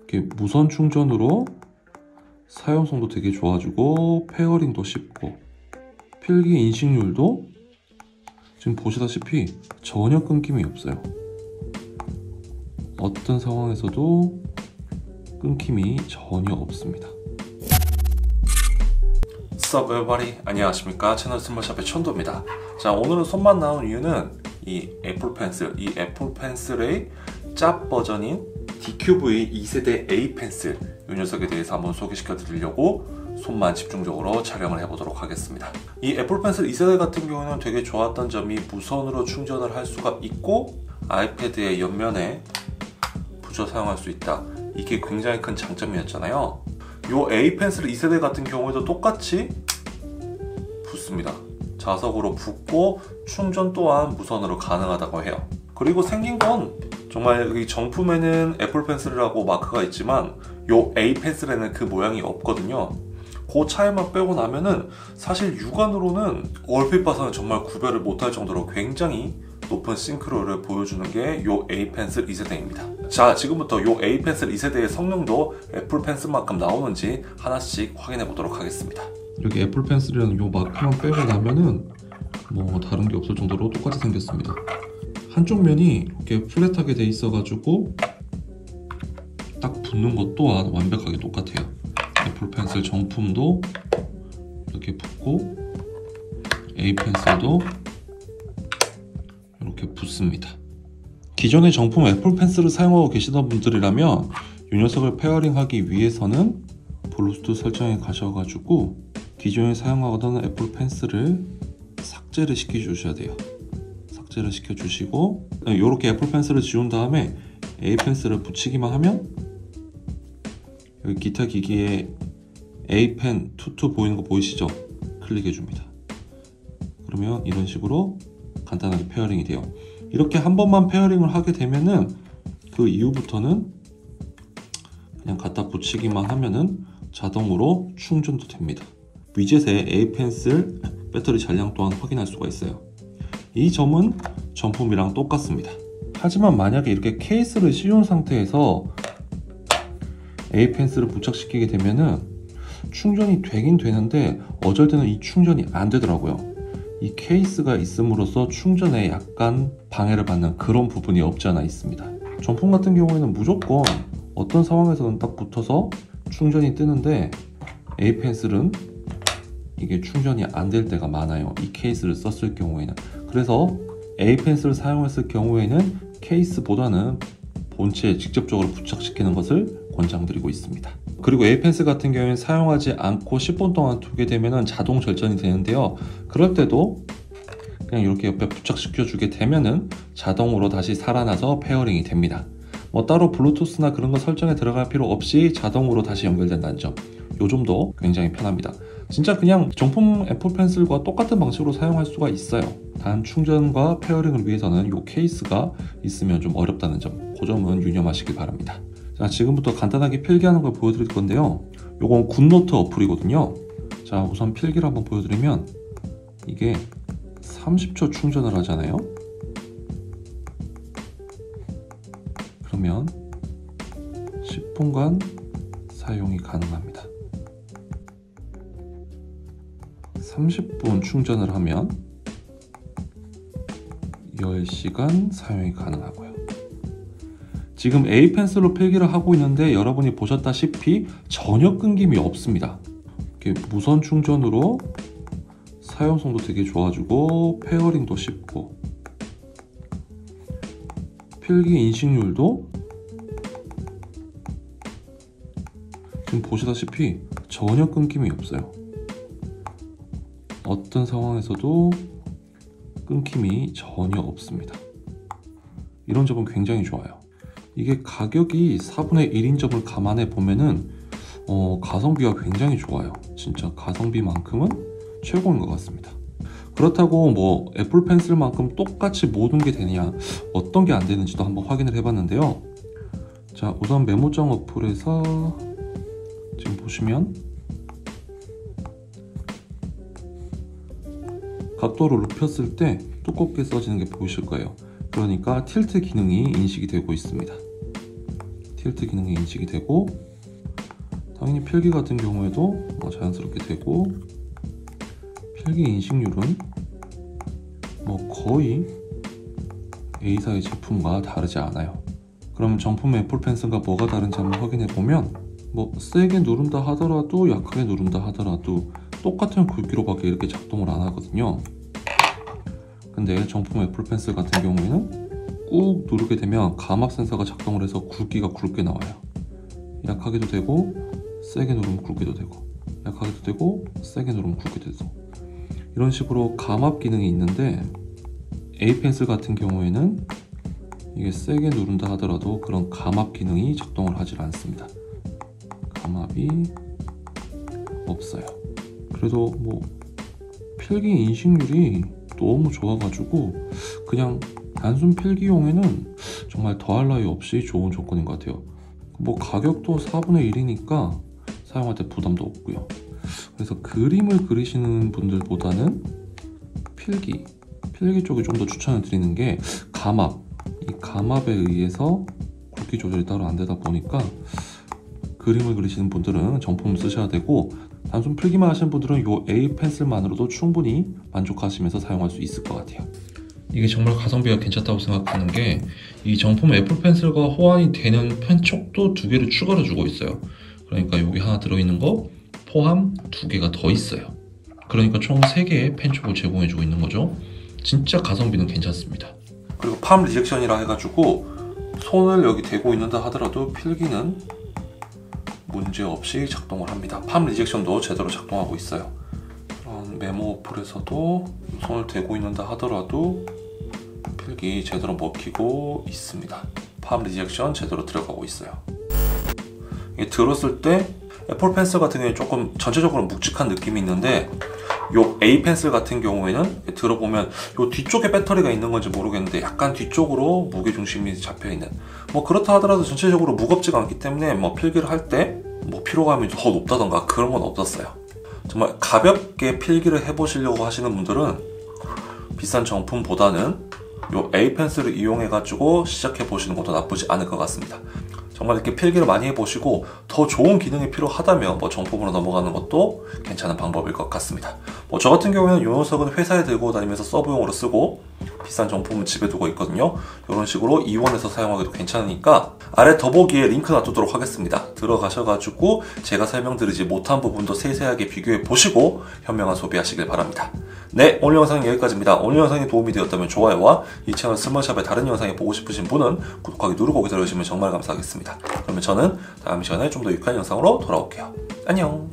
이렇게 무선 충전으로 사용성도 되게 좋아지고 페어링도 쉽고 필기 인식률도 지금 보시다시피 전혀 끊김이 없어요. 어떤 상황에서도 끊김이 전혀 없습니다. Sup everybody, 안녕하십니까. 채널 스몰샵의 천도입니다. 자, 오늘은 손만 나온 이유는 이 애플 펜슬의 짭 버전인 DQV 2세대 A 펜슬 이 녀석에 대해서 한번 소개시켜 드리려고 손만 집중적으로 촬영을 해보도록 하겠습니다. 이 애플 펜슬 2세대 같은 경우는 되게 좋았던 점이 무선으로 충전을 할 수가 있고 아이패드의 옆면에 붙여 사용할 수 있다. 이게 굉장히 큰 장점이었잖아요. 요 A 펜슬 2세대 같은 경우에도 똑같이 붙습니다. 자석으로 붙고 충전 또한 무선으로 가능하다고 해요. 그리고 생긴 건 정말 이 정품에는 애플 펜슬이라고 마크가 있지만 요 A 펜슬에는 그 모양이 없거든요. 그 차이만 빼고 나면은 사실 육안으로는 얼핏 봐서는 정말 구별을 못할 정도로 굉장히 높은 싱크로율을 보여주는 게 요 A 펜슬 2세대입니다. 자, 지금부터 요 A 펜슬 2세대의 성능도 애플 펜슬만큼 나오는지 하나씩 확인해 보도록 하겠습니다. 여기 애플 펜슬이라는 요 마크만 빼고 나면은 뭐 다른 게 없을 정도로 똑같이 생겼습니다. 한쪽 면이 이렇게 플랫하게 돼 있어 가지고 딱 붙는 것 또한 완벽하게 똑같아요. 애플 펜슬 정품도 이렇게 붙고 A 펜슬도 이렇게 붙습니다. 기존의 정품 애플 펜슬을 사용하고 계시던 분들이라면 이 녀석을 페어링 하기 위해서는 블루투스 설정에 가셔가지고 기존에 사용하던 애플 펜슬을 삭제를 시켜주셔야 돼요. 삭제를 시켜주시고 이렇게 애플 펜슬을 지운 다음에 A 펜슬을 붙이기만 하면 여기 기타 기기에 A 펜 투투 보이는 거 보이시죠? 클릭해줍니다. 그러면 이런 식으로 간단하게 페어링이 돼요. 이렇게 한 번만 페어링을 하게 되면은 그 이후부터는 그냥 갖다 붙이기만 하면은 자동으로 충전도 됩니다. 위젯의 A 펜슬 배터리 잔량 또한 확인할 수가 있어요. 이 점은 정품이랑 똑같습니다. 하지만 만약에 이렇게 케이스를 씌운 상태에서 A 펜슬을 부착시키게 되면은 충전이 되긴 되는데 어쩔 때는 이 충전이 안 되더라고요. 이 케이스가 있음으로써 충전에 약간 방해를 받는 그런 부분이 없지 않아 있습니다. 정품 같은 경우에는 무조건 어떤 상황에서는 딱 붙어서 충전이 뜨는데 A 펜슬은 이게 충전이 안 될 때가 많아요. 이 케이스를 썼을 경우에는. 그래서 A 펜슬을 사용했을 경우에는 케이스보다는 본체에 직접적으로 부착시키는 것을 권장드리고 있습니다. 그리고 A 펜슬 같은 경우에는 사용하지 않고 10분 동안 두게 되면 자동 절전이 되는데요. 그럴 때도 그냥 이렇게 옆에 부착시켜 주게 되면은 자동으로 다시 살아나서 페어링이 됩니다. 뭐 따로 블루투스나 그런 거 설정에 들어갈 필요 없이 자동으로 다시 연결된다는 점, 요 점도 굉장히 편합니다. 진짜 그냥 정품 애플 펜슬과 똑같은 방식으로 사용할 수가 있어요. 단 충전과 페어링을 위해서는 요 케이스가 있으면 좀 어렵다는 점, 그 점은 유념하시길 바랍니다. 자, 지금부터 간단하게 필기하는 걸 보여드릴 건데요. 요건 굿노트 어플이거든요. 자, 우선 필기를 한번 보여드리면 이게 30초 충전을 하잖아요. 그러면 10분간 사용이 가능합니다. 30분 충전을 하면 10시간 사용이 가능하고요. 지금 A 펜슬로 필기를 하고 있는데 여러분이 보셨다시피 전혀 끊김이 없습니다. 이렇게 무선 충전으로 사용성도 되게 좋아지고 페어링도 쉽고 필기 인식률도 지금 보시다시피 전혀 끊김이 없어요. 어떤 상황에서도 끊김이 전혀 없습니다. 이런 점은 굉장히 좋아요. 이게 가격이 4분의 1인 점을 감안해 보면은 가성비가 굉장히 좋아요. 진짜 가성비만큼은 최고인 것 같습니다. 그렇다고 뭐 애플 펜슬만큼 똑같이 모든 게 되냐, 어떤 게 안 되는지도 한번 확인을 해봤는데요. 자, 우선 메모장 어플에서 지금 보시면 각도를 높였을 때 두껍게 써지는 게 보이실 거예요. 그러니까 틸트 기능이 인식이 되고 있습니다. 틸트 기능이 인식이 되고, 당연히 필기 같은 경우에도 자연스럽게 되고, 필기 인식률은 거의 A사의 제품과 다르지 않아요. 그럼 정품 애플 펜슬과 뭐가 다른지 한번 확인해 보면, 세게 누른다 하더라도 약하게 누른다 하더라도 똑같은 굵기로밖에 이렇게 작동을 안 하거든요. 근데 정품 애플 펜슬 같은 경우에는 꾹 누르게 되면 감압 센서가 작동을 해서 굵기가 굵게 나와요. 약하게도 되고 세게 누르면 굵게도 되고, 약하게도 되고 세게 누르면 굵게도 되고, 이런 식으로 감압 기능이 있는데, A 펜슬 같은 경우에는 이게 세게 누른다 하더라도 그런 감압 기능이 작동을 하질 않습니다. 감압이 없어요. 그래도 필기 인식률이 너무 좋아가지고 그냥 단순 필기용에는 정말 더할 나위 없이 좋은 조건인 것 같아요. 가격도 4분의 1이니까 사용할 때 부담도 없고요. 그래서 그림을 그리시는 분들보다는 필기 쪽에 좀 더 추천을 드리는 게, 이 감압에 의해서 굵기 조절이 따로 안 되다 보니까 그림을 그리시는 분들은 정품을 쓰셔야 되고, 단순 필기만 하시는 분들은 이 A 펜슬만으로도 충분히 만족하시면서 사용할 수 있을 것 같아요. 이게 정말 가성비가 괜찮다고 생각하는 게, 이 정품 애플 펜슬과 호환이 되는 펜촉도 2개를 추가로 주고 있어요. 그러니까 여기 하나 들어있는 거 포함 2개가 더 있어요. 그러니까 총 3개의 펜촉을 제공해주고 있는 거죠. 진짜 가성비는 괜찮습니다. 그리고 팜 리젝션이라 해가지고 손을 여기 대고 있는다 하더라도 필기는 문제없이 작동을 합니다. 팜 리젝션도 제대로 작동하고 있어요. 그런 메모 어플에서도 손을 대고 있는다 하더라도 필기 제대로 먹히고 있습니다. 팜 리젝션 제대로 들어가고 있어요. 이게 들었을 때 애플 펜슬 같은 경우에 조금 전체적으로 묵직한 느낌이 있는데, 요 A 펜슬 같은 경우에는 들어보면 요 뒤쪽에 배터리가 있는 건지 모르겠는데 약간 뒤쪽으로 무게중심이 잡혀있는, 그렇다 하더라도 전체적으로 무겁지가 않기 때문에 필기를 할 때 피로감이 더 높다던가 그런 건 없었어요. 정말 가볍게 필기를 해보시려고 하시는 분들은 비싼 정품보다는 요 A 펜슬을 이용해 가지고 시작해 보시는 것도 나쁘지 않을 것 같습니다. 정말 이렇게 필기를 많이 해보시고 더 좋은 기능이 필요하다면 정품으로 넘어가는 것도 괜찮은 방법일 것 같습니다. 저 같은 경우에는 이 녀석은 회사에 들고 다니면서 서브용으로 쓰고, 비싼 정품은 집에 두고 있거든요. 이런 식으로 이원해서 사용하기도 괜찮으니까 아래 더보기에 링크 놔두도록 하겠습니다. 들어가셔가지고 제가 설명드리지 못한 부분도 세세하게 비교해 보시고 현명한 소비하시길 바랍니다. 네, 오늘 영상은 여기까지입니다. 오늘 영상이 도움이 되었다면 좋아요와 이 채널 스몰샵의 다른 영상이 보고 싶으신 분은 구독하기 누르고 기다려주시면 정말 감사하겠습니다. 그러면 저는 다음 시간에 좀 더 유익한 영상으로 돌아올게요. 안녕.